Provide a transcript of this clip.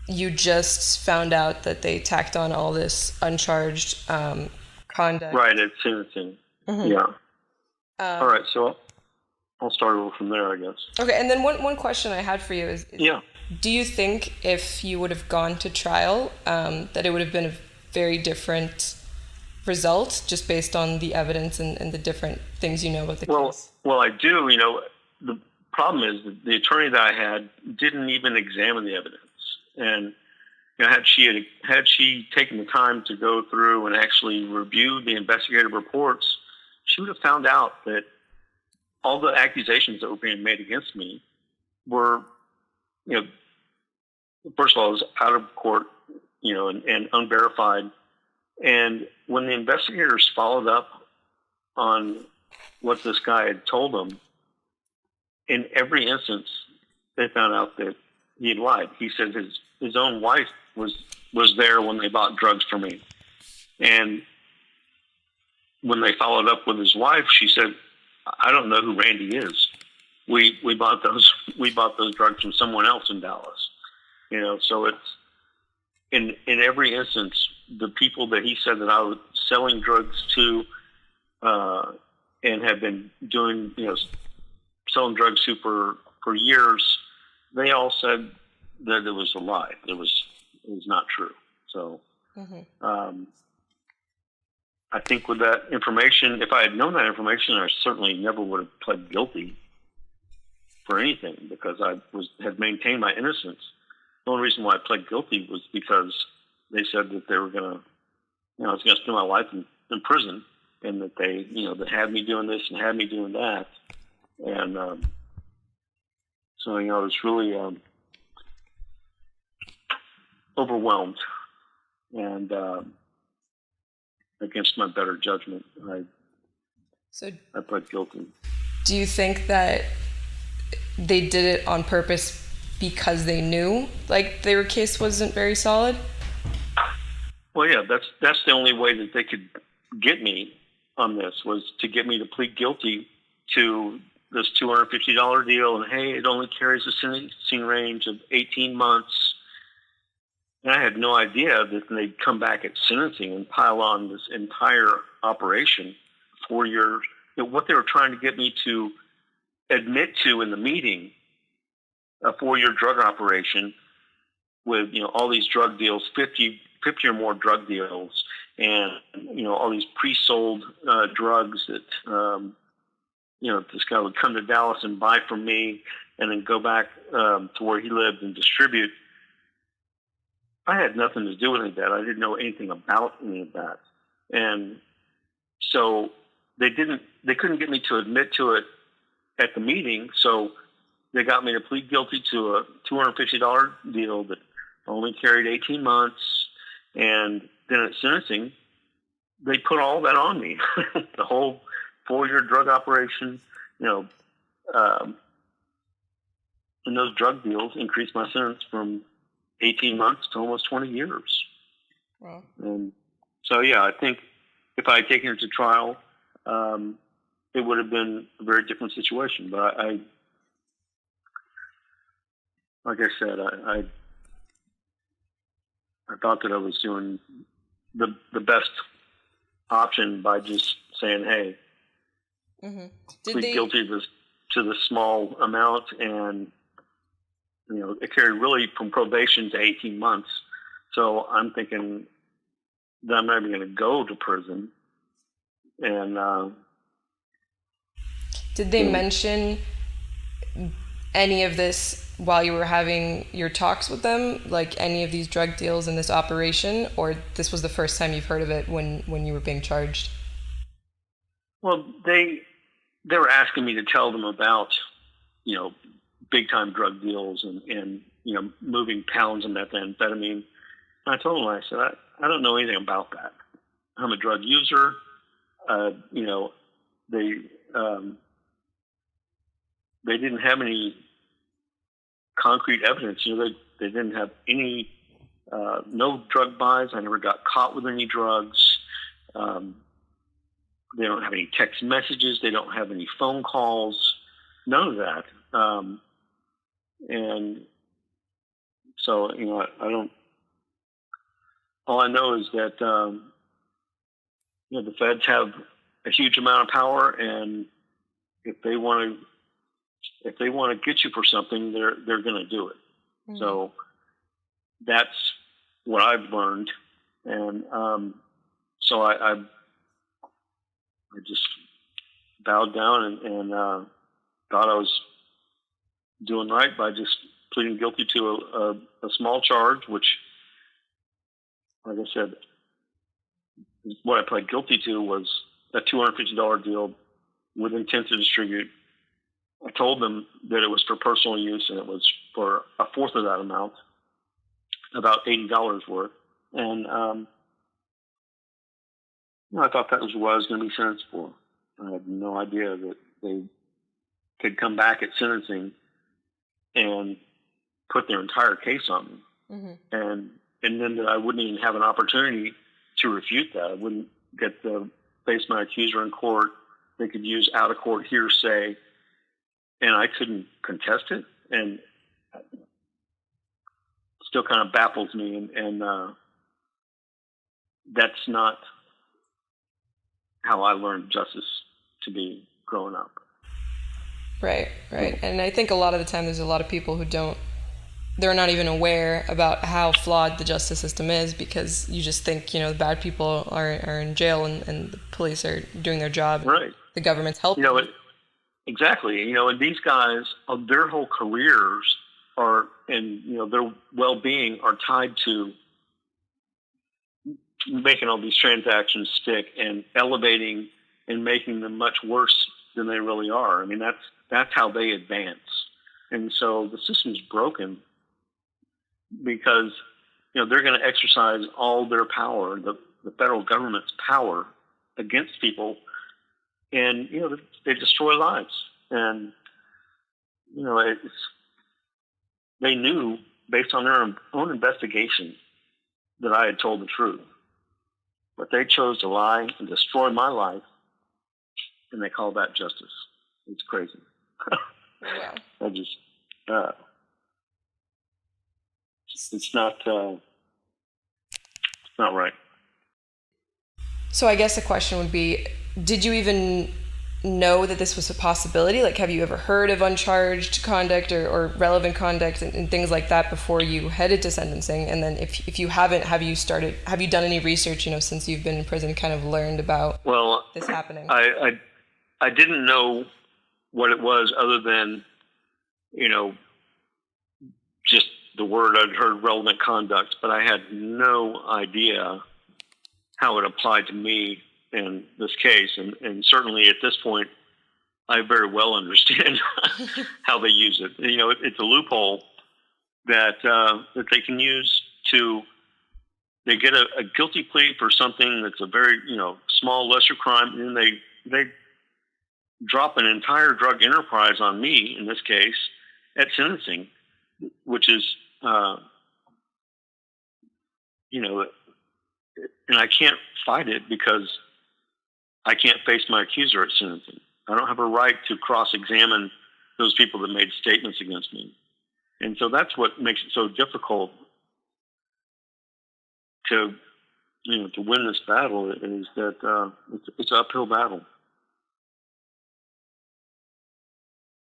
you just found out that they tacked on all this uncharged conduct. Right, it's sentencing. Hmm. Yeah. All Um, right, so I'll start over from there, I guess. okay, and then one question I had for you is Yeah. do you think if you would have gone to trial, that it would have been a very different result just based on the evidence and the different things you know about the Well, case? well, I do. The problem is that the attorney that I had didn't even examine the evidence, and had she taken the time to go through and actually review the investigative reports, she would have found out that all the accusations that were being made against me were, you know, first of all, it was out of court, and unverified. And when the investigators followed up on what this guy had told them, in every instance, they found out that he had lied. He said his own wife was there when they bought drugs for me, and when they followed up with his wife, she said, "I don't know who Randy is. We bought those drugs from someone else in Dallas." So it's in every instance, the people that he said that I was selling drugs to, uh, and have been doing, selling drugs to for years, they all said that it was a lie. It was not true. So um, I think with that information, if I had known that information, I certainly never would have pled guilty for anything because had maintained my innocence. The only reason why I pled guilty was because they said that they were going to, I was going to spend my life in prison, and that they had me doing this and had me doing that, and so I was really overwhelmed, and against my better judgment, So I pled guilty. do you think that they did it on purpose because they knew like their case wasn't very solid? Well, yeah, that's the only way that they could get me on this, was to get me to plead guilty to this $250 deal, and hey, it only carries a sentencing range of 18 months. And I had no idea that they'd come back at sentencing and pile on this entire operation, 4 years. What they were trying to get me to admit to in the meeting, a 4-year drug operation with all these drug deals, 50 or more drug deals, and all these pre-sold drugs that this guy would come to Dallas and buy from me, and then go back to where he lived and distribute. I had nothing to do with any of that. I didn't know anything about any of that, and so they couldn't get me to admit to it at the meeting. So they got me to plead guilty to a $250 deal that only carried 18 months, and then at sentencing, they put all that on me. The whole 4-year drug operation, um, and those drug deals increased my sentence from 18 months to almost 20 years. Well, And so, yeah, I think if I had taken it to trial, it would have been a very different situation. But like I said, I thought that I was doing the best option by just saying, "Hey, did plead they guilty to this small amount," and it carried really from probation to 18 months. So I'm thinking that I'm not even going to go to prison, and did they you know, mention any of this while you were having your talks with them, like any of these drug deals in this operation, or this was the first time you've heard of it when you were being charged? well, they were asking me to tell them about you know big time drug deals and moving pounds of methamphetamine. And I told them, I said, I don't know anything about that. I'm a drug user. Uh, you know, they um, they didn't have any concrete evidence. They didn't have any no drug buys. I never got caught with any drugs. Um, they don't have any text messages. They don't have any phone calls. None of that. And So, I don't. All I know is that the feds have a huge amount of power, and if they want to get you for something, they're going to do it. Mm-hmm. So that's what I've learned, and so I just bowed down and thought I was doing right by just pleading guilty to a small charge, which, like I said, what I pled guilty to was a $250 deal with intent to distribute. I told them that it was for personal use, and it was for a fourth of that amount, about $80 worth. And I thought that was what I was going to be sentenced for. I had no idea that they could come back at sentencing and put their entire case on me. Mm-hmm. And then that I wouldn't even have an opportunity to refute that. I wouldn't get to face my accuser in court. They could use out-of-court hearsay, and I couldn't contest it. And it still kind of baffles me. And that's not how I learned justice to be growing up. Right. And I think a lot of the time there's a lot of people who they're not even aware about how flawed the justice system is, because you just think, the bad people are in jail and the police are doing their job. Right. The government's helping. Exactly. And these guys, their whole careers their well-being are tied to making all these transactions stick and elevating and making them much worse than they really are. I mean, that's how they advance. And so the system's broken because, they're going to exercise all their power, the federal government's power, against people, and, they destroy lives. And, they knew, based on their own investigation, that I had told the truth. But they chose to lie and destroy my life, and they call that justice. It's crazy. Yeah. It's not right. So I guess the question would be, did you even know that this was a possibility? Like, have you ever heard of uncharged conduct or relevant conduct and things like that before you headed to sentencing? And then if you haven't, have you done any research, since you've been in prison, kind of learned about this happening? I didn't know what it was other than, just the word I'd heard, relevant conduct, but I had no idea how it applied to me in this case. And certainly at this point, I very well understand how they use it. It's a loophole that they can use they get a guilty plea for something that's a very, small, lesser crime, and then they drop an entire drug enterprise on me, in this case, at sentencing, which is, and I can't fight it because I can't face my accuser at sentencing. I don't have a right to cross-examine those people that made statements against me. And so that's what makes it so difficult to win this battle, is that it's an uphill battle.